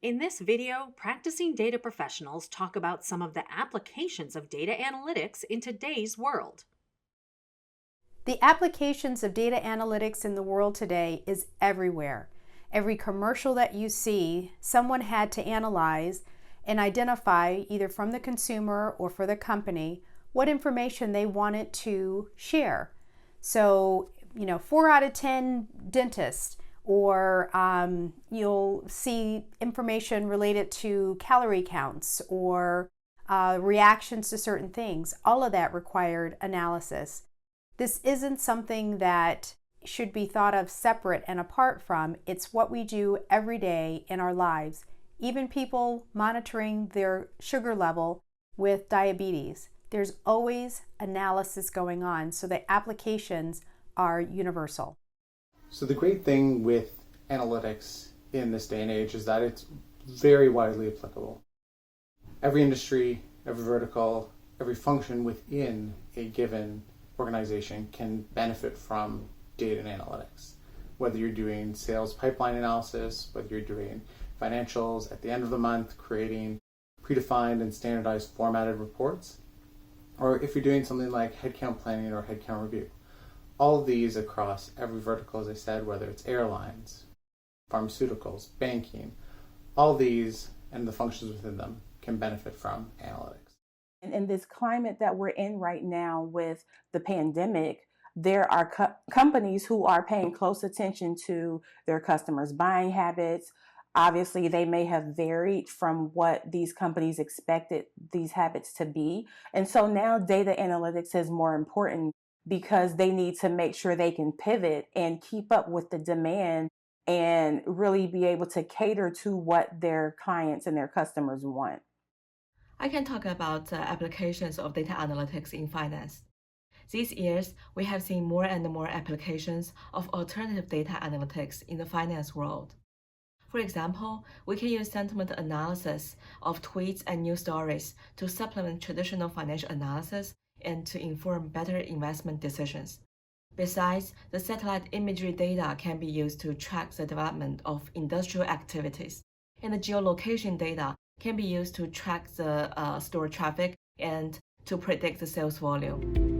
In this video, practicing data professionals talk about some of the applications of data analytics in today's world. The applications of data analytics in the world today is everywhere. Every commercial that you see, someone had to analyze and identify, either from the consumer or for the company, what information they wanted to share. So, 4 out of 10 dentists, or you'll see information related to calorie counts or reactions to certain things. All of that required analysis. This isn't something that should be thought of separate and apart from. It's what we do every day in our lives. Even people monitoring their sugar level with diabetes, there's always analysis going on, so the applications are universal. So the great thing with analytics in this day and age is that it's very widely applicable. Every industry, every vertical, every function within a given organization can benefit from data and analytics. Whether you're doing sales pipeline analysis, whether you're doing financials at the end of the month, creating predefined and standardized formatted reports, or if you're doing something like headcount planning or headcount review. All of these across every vertical, as I said, whether it's airlines, pharmaceuticals, banking, all these and the functions within them can benefit from analytics. And in this climate that we're in right now with the pandemic, there are companies who are paying close attention to their customers' buying habits. Obviously, they may have varied from what these companies expected these habits to be. And so now data analytics is more important because they need to make sure they can pivot and keep up with the demand and really be able to cater to what their clients and their customers want. I can talk about the applications of data analytics in finance. These years, we have seen more and more applications of alternative data analytics in the finance world. For example, we can use sentiment analysis of tweets and news stories to supplement traditional financial analysis and to inform better investment decisions. Besides, the satellite imagery data can be used to track the development of industrial activities, and the geolocation data can be used to track the store traffic and to predict the sales volume.